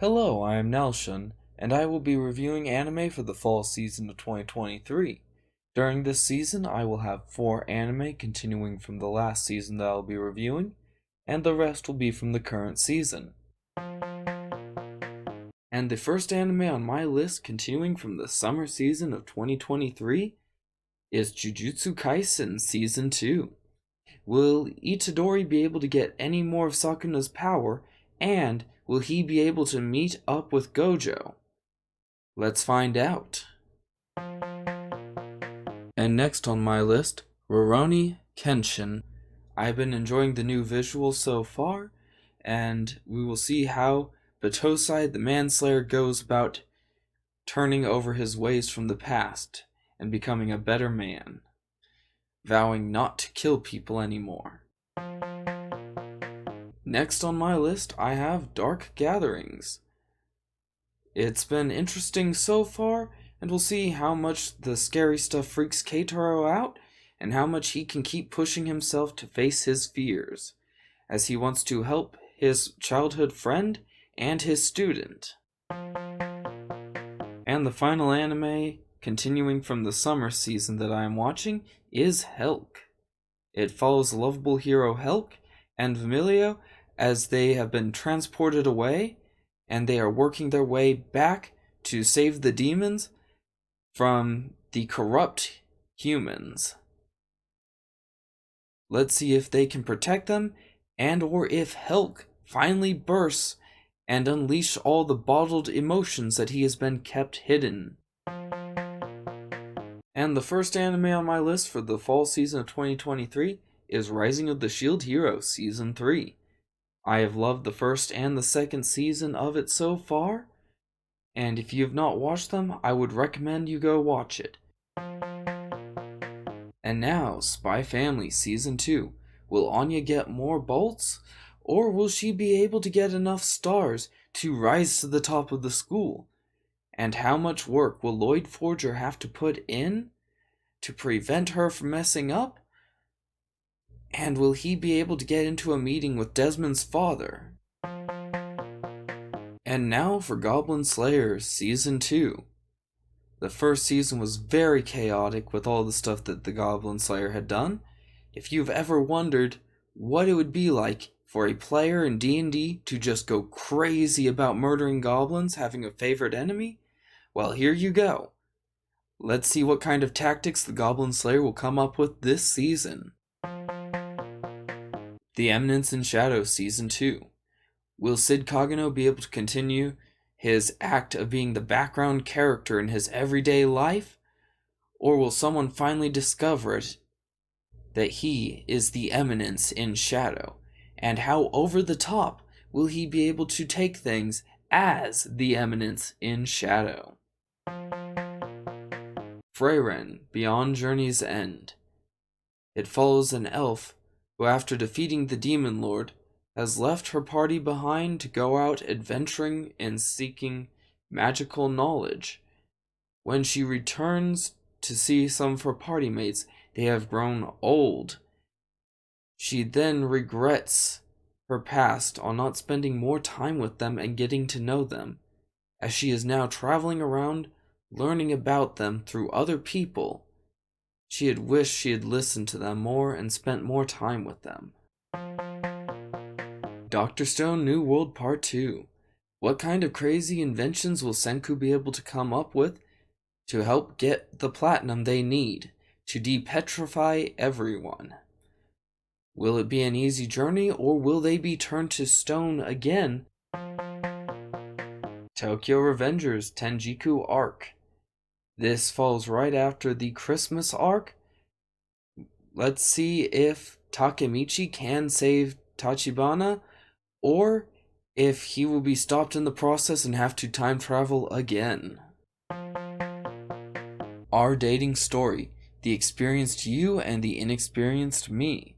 Hello, I am Nalshun, and I will be reviewing anime for the fall season of 2023. During this season, I will have 4 anime continuing from the last season that I'll be reviewing, and the rest will be from the current season. And the first anime on my list continuing from the summer season of 2023 is Jujutsu Kaisen Season 2. Will Itadori be able to get any more of Sakuna's power, and will he be able to meet up with Gojo? Let's find out. And next on my list, Rurouni Kenshin. I've been enjoying the new visuals so far, and we will see how Batosai the Manslayer goes about turning over his ways from the past and becoming a better man, vowing not to kill people anymore. Next on my list, I have Dark Gatherings. It's been interesting so far, and we'll see how much the scary stuff freaks Keitaro out, and how much he can keep pushing himself to face his fears, as he wants to help his childhood friend and his student. And the final anime, continuing from the summer season that I am watching, is Helk. It follows the lovable hero Helk and Vermilio as they have been transported away, and they are working their way back to save the demons from the corrupt humans. Let's see if they can protect them, and or if Helk finally bursts and unleash all the bottled emotions that he has been kept hidden. And the first anime on my list for the fall season of 2023 is Rising of the Shield Hero Season 3. I have loved the first and the second season of it so far, and if you have not watched them, I would recommend you go watch it. And now, Spy Family Season 2. Will Anya get more bolts, or will she be able to get enough stars to rise to the top of the school? And how much work will Lloyd Forger have to put in to prevent her from messing up? And will he be able to get into a meeting with Desmond's father? And now for Goblin Slayer Season 2. The first season was very chaotic with all the stuff that the Goblin Slayer had done. If you've ever wondered what it would be like for a player in D&D to just go crazy about murdering goblins, having a favorite enemy, well, here you go. Let's see what kind of tactics the Goblin Slayer will come up with this season. The Eminence in Shadow Season 2. Will Sid Kagano be able to continue his act of being the background character in his everyday life? Or will someone finally discover it that he is the Eminence in Shadow? And how over the top will he be able to take things as the Eminence in Shadow? Freyren, Beyond Journey's End. It follows an elf who, after defeating the Demon Lord, has left her party behind to go out adventuring and seeking magical knowledge. When she returns to see some of her party mates, they have grown old. She then regrets her past on not spending more time with them and getting to know them, as she is now traveling around learning about them through other people. She had wished she had listened to them more and spent more time with them. Dr. Stone New World Part 2. What kind of crazy inventions will Senku be able to come up with to help get the platinum they need to depetrify everyone? Will it be an easy journey, or will they be turned to stone again? Tokyo Revengers Tenjiku Arc. This falls right after the Christmas arc. Let's see if Takemichi can save Tachibana, or if he will be stopped in the process and have to time travel again. Our Dating Story. The Experienced You and the Inexperienced Me.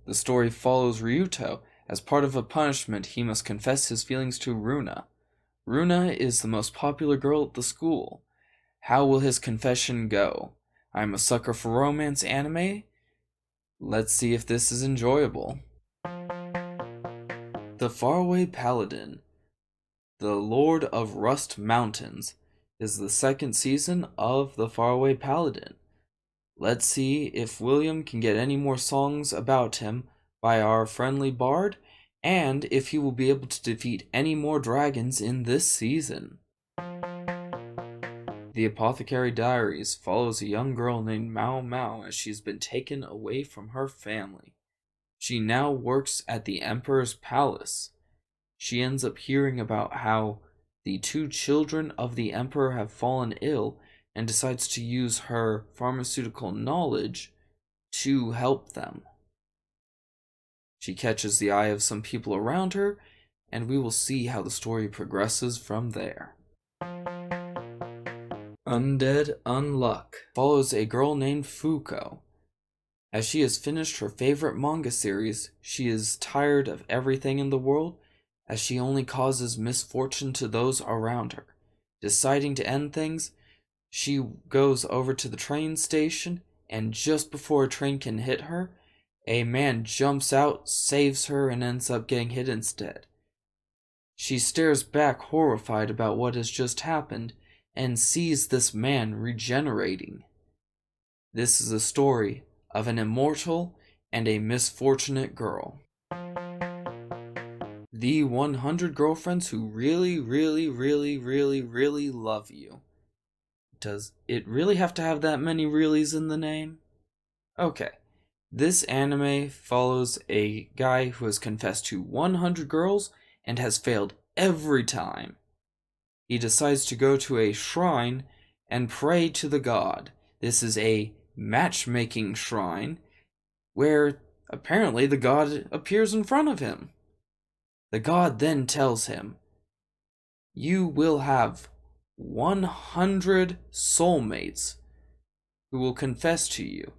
The story follows Ryuto. As part of a punishment, he must confess his feelings to Runa. Runa is the most popular girl at the school. How will his confession go? I'm a sucker for romance anime. Let's see if this is enjoyable. The Faraway Paladin. The Lord of Rust Mountains is the second season of The Faraway Paladin. Let's see if William can get any more songs about him by our friendly bard, and if he will be able to defeat any more dragons in this season. The Apothecary Diaries follows a young girl named Mao Mao as she's been taken away from her family. She now works at the Emperor's palace. She ends up hearing about how the two children of the Emperor have fallen ill and decides to use her pharmaceutical knowledge to help them. She catches the eye of some people around her, and we will see how the story progresses from there. Undead Unluck follows a girl named Fuko. As she has finished her favorite manga series, she is tired of everything in the world, as she only causes misfortune to those around her. Deciding to end things, she goes over to the train station, and just before a train can hit her, a man jumps out, saves her, and ends up getting hit instead. She stares back horrified about what has just happened, and sees this man regenerating. This is a story of an immortal and a misfortunate girl. The 100 girlfriends who really, really, really, really, really love you. Does it really have to have that many reallys in the name? Okay. This anime follows a guy who has confessed to 100 girls and has failed every time. He decides to go to a shrine and pray to the god. This is a matchmaking shrine where apparently the god appears in front of him. The god then tells him, "You will have 100 soulmates who will confess to you."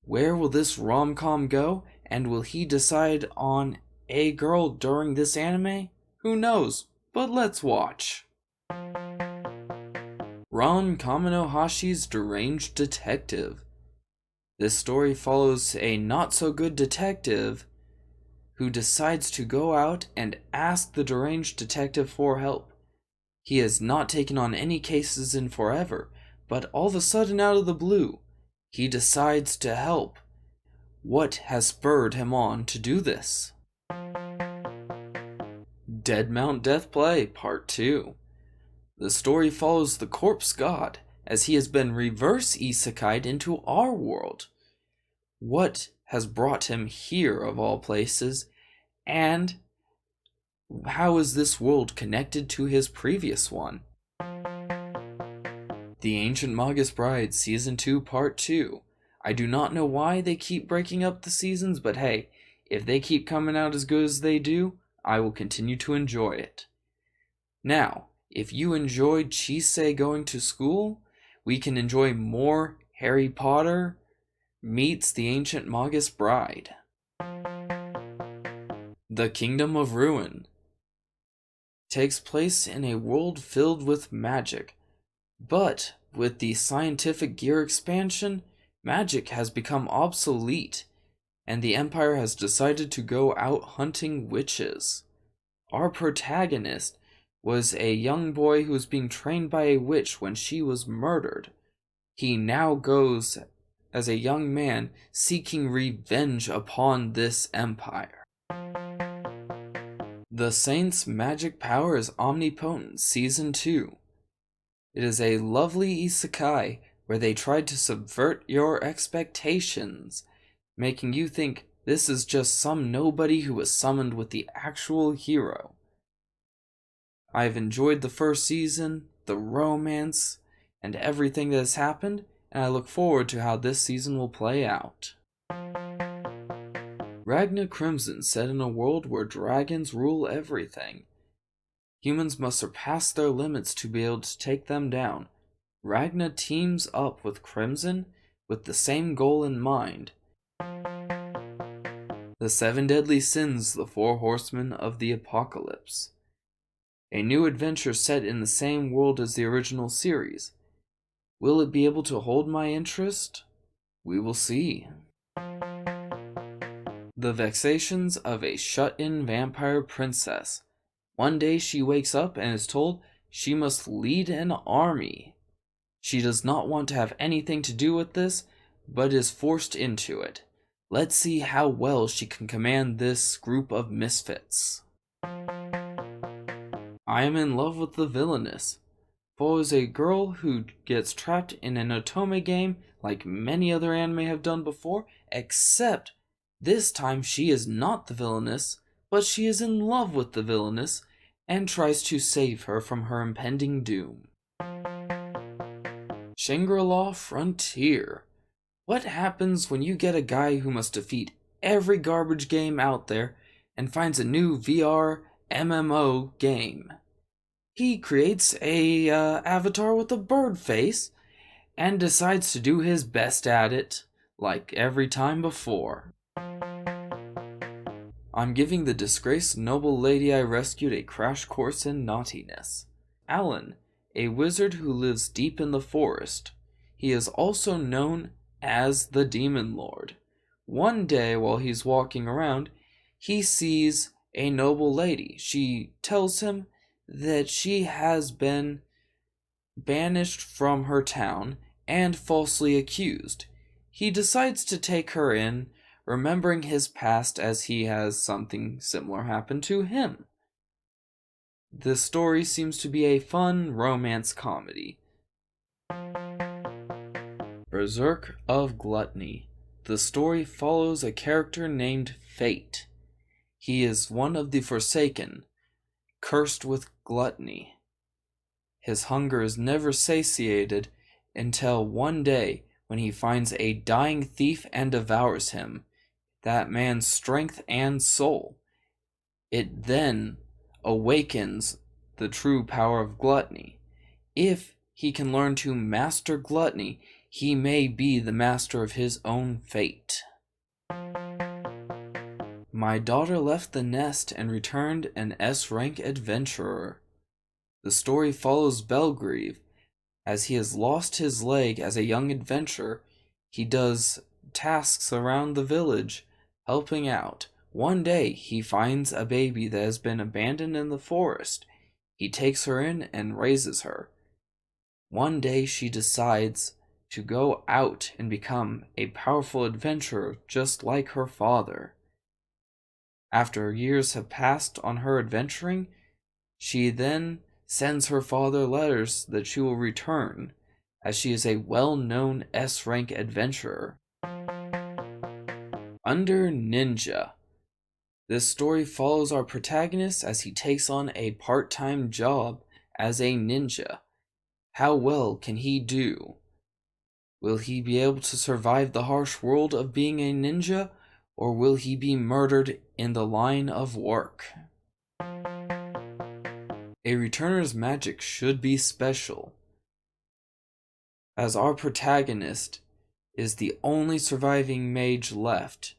Where will this rom-com go, and will he decide on a girl during this anime? Who knows, but let's watch. Ron Kaminohashi's Deranged Detective. This story follows a not-so-good detective who decides to go out and ask the deranged detective for help. He has not taken on any cases in forever, but all of a sudden out of the blue, he decides to help. What has spurred him on to do this? Dead Mount Death Play Part 2. The story follows the corpse god as he has been reverse isekai'd into our world. What has brought him here of all places, and how is this world connected to his previous one? The Ancient Magus Bride Season 2 Part 2. I do not know why they keep breaking up the seasons, but hey, if they keep coming out as good as they do, I will continue to enjoy it. Now, if you enjoyed Chisei going to school, we can enjoy more Harry Potter meets the Ancient Magus Bride. The Kingdom of Ruin takes place in a world filled with magic, but with the scientific gear expansion, magic has become obsolete, and the Empire has decided to go out hunting witches. Our protagonist was a young boy who was being trained by a witch when she was murdered. He now goes as a young man seeking revenge upon this empire. The Saint's Magic Power is Omnipotent Season 2. It is a lovely isekai where they tried to subvert your expectations, making you think this is just some nobody who was summoned with the actual hero. I've enjoyed the first season, the romance, and everything that has happened, and I look forward to how this season will play out. Ragna Crimson, set in a world where dragons rule everything. Humans must surpass their limits to be able to take them down. Ragna teams up with Crimson with the same goal in mind. The Seven Deadly Sins, the Four Horsemen of the Apocalypse. A new adventure set in the same world as the original series. Will it be able to hold my interest? We will see. The Vexations of a Shut-In Vampire Princess. One day she wakes up and is told she must lead an army. She does not want to have anything to do with this, but is forced into it. Let's see how well she can command this group of misfits. I am in love with the villainess. Follows a girl who gets trapped in an otome game like many other anime have done before, except this time she is not the villainess, but she is in love with the villainess and tries to save her from her impending doom. Shangri-La Frontier. What happens when you get a guy who must defeat every garbage game out there and finds a new VR MMO game? He creates a avatar with a bird face and decides to do his best at it, like every time before. I'm giving the disgraced noble lady I rescued a crash course in naughtiness. Alan, a wizard who lives deep in the forest. He is also known as the Demon Lord. One day while he's walking around, he sees a noble lady. She tells him that she has been banished from her town and falsely accused. He decides to take her in, remembering his past as he has something similar happen to him. The story seems to be a fun romance comedy. Berserk of Gluttony. The story follows a character named Fate. He is one of the Forsaken, cursed with gluttony. His hunger is never satiated until one day when he finds a dying thief and devours him, that man's strength and soul. It then awakens the true power of gluttony. If he can learn to master gluttony, he may be the master of his own fate. My daughter left the nest and returned an S-rank adventurer. The story follows Belgrieve. As he has lost his leg as a young adventurer, he does tasks around the village, helping out. One day, he finds a baby that has been abandoned in the forest. He takes her in and raises her. One day, she decides to go out and become a powerful adventurer just like her father. After years have passed on her adventuring, she then sends her father letters that she will return, as she is a well-known S-rank adventurer. Under Ninja. This story follows our protagonist as he takes on a part-time job as a ninja. How well can he do? Will he be able to survive the harsh world of being a ninja, or will he be murdered in the line of work? A returner's magic should be special, as our protagonist is the only surviving mage left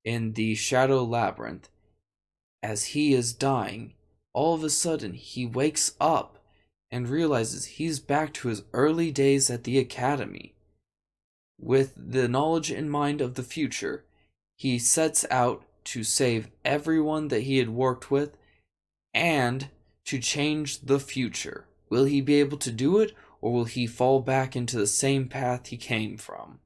in the Shadow Labyrinth. As he is dying, all of a sudden he wakes up and realizes he's back to his early days at the academy. With the knowledge in mind of the future, he sets out to save everyone that he had worked with and to change the future. Will he be able to do it, or will he fall back into the same path he came from?